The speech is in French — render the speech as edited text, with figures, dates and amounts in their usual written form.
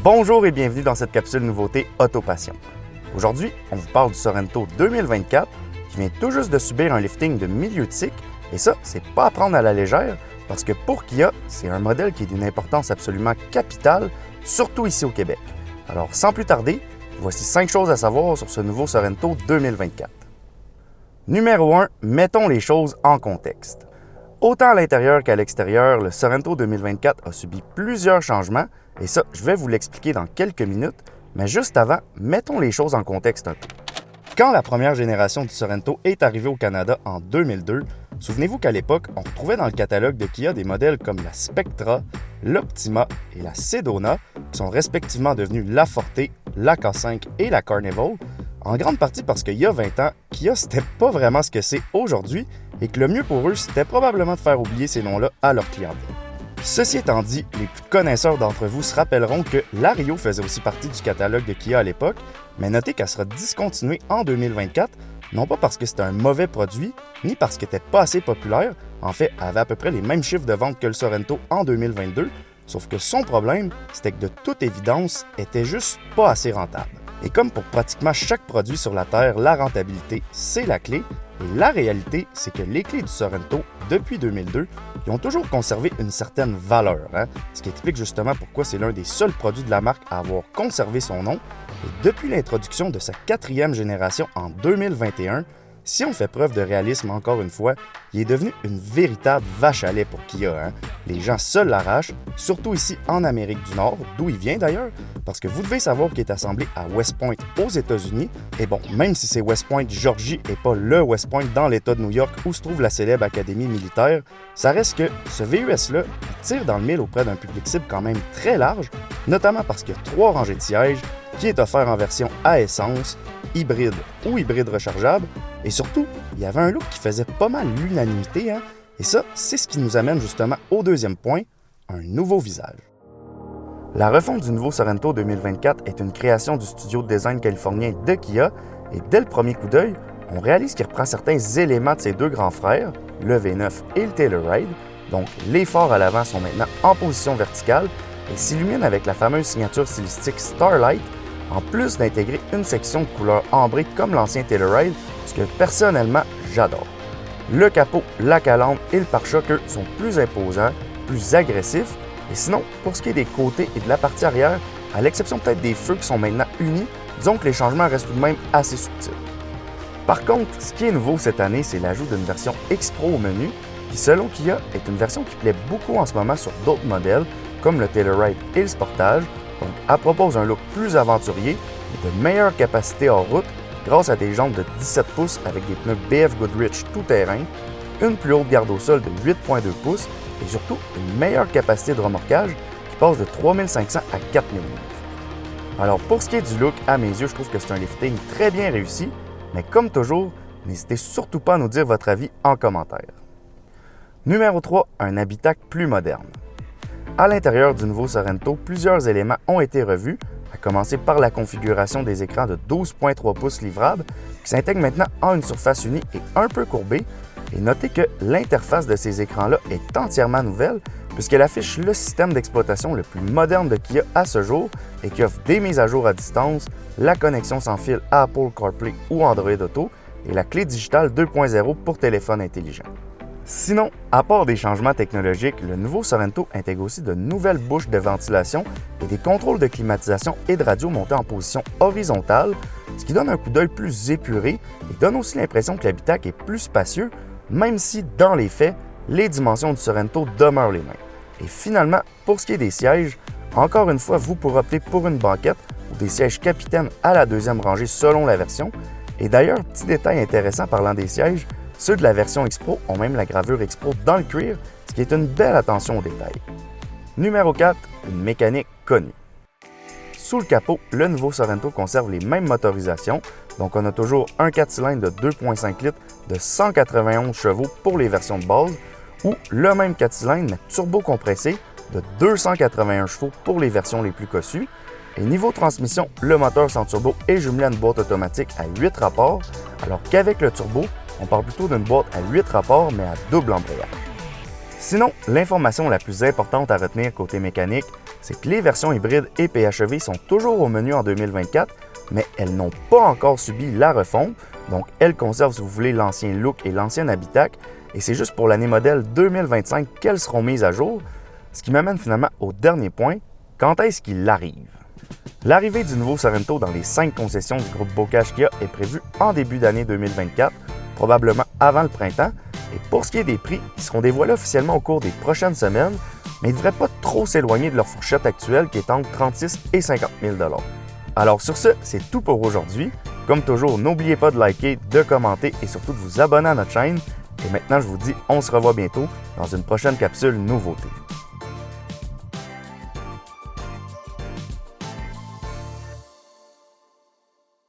Bonjour et bienvenue dans cette capsule nouveauté Autopassion. Aujourd'hui, on vous parle du Sorento 2024 qui vient tout juste de subir un lifting de milieu de cycle et ça, c'est pas à prendre à la légère parce que pour Kia, c'est un modèle qui est d'une importance absolument capitale, surtout ici au Québec. Alors sans plus tarder, voici 5 choses à savoir sur ce nouveau Sorento 2024. Numéro 1, mettons les choses en contexte. Autant à l'intérieur qu'à l'extérieur, le Sorento 2024 a subi plusieurs changements et ça, je vais vous l'expliquer dans quelques minutes, mais juste avant, mettons les choses en contexte un peu. Quand la première génération du Sorento est arrivée au Canada en 2002, souvenez-vous qu'à l'époque, on retrouvait dans le catalogue de Kia des modèles comme la Spectra, l'Optima et la Sedona, qui sont respectivement devenus la Forte, la K5 et la Carnival, en grande partie parce qu'il y a 20 ans, Kia c'était pas vraiment ce que c'est aujourd'hui et que le mieux pour eux, c'était probablement de faire oublier ces noms-là à leur clientèle. Ceci étant dit, les plus connaisseurs d'entre vous se rappelleront que la Rio faisait aussi partie du catalogue de Kia à l'époque, mais notez qu'elle sera discontinuée en 2024, non pas parce que c'était un mauvais produit, ni parce qu'elle n'était pas assez populaire, en fait, elle avait à peu près les mêmes chiffres de vente que le Sorento en 2022, sauf que son problème, c'était que de toute évidence, elle était juste pas assez rentable. Et comme pour pratiquement chaque produit sur la Terre, la rentabilité, c'est la clé, et la réalité, c'est que les clés du Sorento, depuis 2002, ils ont toujours conservé une certaine valeur, ce qui explique justement pourquoi c'est l'un des seuls produits de la marque à avoir conservé son nom. Et depuis l'introduction de sa 4e génération en 2021, si on fait preuve de réalisme encore une fois, il est devenu une véritable vache à lait pour Kia. Les gens se l'arrachent, surtout ici en Amérique du Nord, d'où il vient d'ailleurs, parce que vous devez savoir qu'il est assemblé à West Point aux États-Unis. Et bon, même si c'est West Point, Georgie et pas le West Point dans l'État de New York où se trouve la célèbre académie militaire, ça reste que ce VUS-là tire dans le mille auprès d'un public cible quand même très large, notamment parce qu'il y a 3 rangées de sièges, qui est offert en version à essence, hybride ou hybride rechargeable, et surtout, il y avait un look qui faisait pas mal l'unanimité, et ça, c'est ce qui nous amène justement au deuxième point, un nouveau visage. La refonte du nouveau Sorento 2024 est une création du studio de design californien de Kia, et dès le premier coup d'œil, on réalise qu'il reprend certains éléments de ses 2 grands frères, le V9 et le Telluride, donc les phares à l'avant sont maintenant en position verticale et s'illuminent avec la fameuse signature stylistique Starlight, en plus d'intégrer une section de couleur ambrée comme l'ancien Telluride, ce que personnellement j'adore. Le capot, la calandre et le pare-choc sont plus imposants, plus agressifs, et sinon, pour ce qui est des côtés et de la partie arrière, à l'exception peut-être des feux qui sont maintenant unis, disons que les changements restent tout de même assez subtils. Par contre, ce qui est nouveau cette année, c'est l'ajout d'une version X-Pro au menu, qui selon Kia est une version qui plaît beaucoup en ce moment sur d'autres modèles, comme le Telluride et le Sportage. Donc, elle propose un look plus aventurier et de meilleure capacité hors route grâce à des jantes de 17 pouces avec des pneus BF Goodrich tout-terrain, une plus haute garde au sol de 8,2 pouces et surtout une meilleure capacité de remorquage qui passe de 3500 à 4000 livres. Alors pour ce qui est du look, à mes yeux, je trouve que c'est un lifting très bien réussi, mais comme toujours, n'hésitez surtout pas à nous dire votre avis en commentaire. Numéro 3, un habitacle plus moderne. À l'intérieur du nouveau Sorento, plusieurs éléments ont été revus, à commencer par la configuration des écrans de 12,3 pouces livrables qui s'intègrent maintenant en une surface unie et un peu courbée. Et notez que l'interface de ces écrans-là est entièrement nouvelle puisqu'elle affiche le système d'exploitation le plus moderne de Kia à ce jour et qui offre des mises à jour à distance, la connexion sans fil à Apple CarPlay ou Android Auto et la clé digitale 2.0 pour téléphone intelligent. Sinon, à part des changements technologiques, le nouveau Sorento intègre aussi de nouvelles bouches de ventilation et des contrôles de climatisation et de radio montés en position horizontale, ce qui donne un coup d'œil plus épuré et donne aussi l'impression que l'habitacle est plus spacieux, même si, dans les faits, les dimensions du Sorento demeurent les mêmes. Et finalement, pour ce qui est des sièges, encore une fois, vous pourrez opter pour une banquette ou des sièges capitaines à la 2e rangée selon la version. Et d'ailleurs, petit détail intéressant parlant des sièges, ceux de la version X-Pro ont même la gravure X-Pro dans le cuir, ce qui est une belle attention aux détails. Numéro 4, une mécanique connue. Sous le capot, le nouveau Sorento conserve les mêmes motorisations, donc on a toujours un 4 cylindres de 2,5 litres de 191 chevaux pour les versions de base, ou le même 4 cylindres mais turbo-compressé de 281 chevaux pour les versions les plus cossues. Et niveau transmission, le moteur sans turbo est jumelé à une boîte automatique à 8 rapports, alors qu'avec le turbo, on parle plutôt d'une boîte à 8 rapports mais à double embrayage. Sinon, l'information la plus importante à retenir côté mécanique, c'est que les versions hybrides et PHEV sont toujours au menu en 2024, mais elles n'ont pas encore subi la refonte, donc elles conservent, si vous voulez, l'ancien look et l'ancien habitacle, et c'est juste pour l'année modèle 2025 qu'elles seront mises à jour, ce qui m'amène finalement au dernier point, quand est-ce qu'il arrive? L'arrivée du nouveau Sorento dans les 5 concessions du groupe Bocage Kia est prévue en début d'année 2024, probablement avant le printemps, et pour ce qui est des prix, ils seront dévoilés officiellement au cours des prochaines semaines, mais ils ne devraient pas trop s'éloigner de leur fourchette actuelle qui est entre 36 et 50 000 $. Alors sur ce, c'est tout pour aujourd'hui. Comme toujours, n'oubliez pas de liker, de commenter et surtout de vous abonner à notre chaîne. Et maintenant, je vous dis, on se revoit bientôt dans une prochaine capsule nouveauté.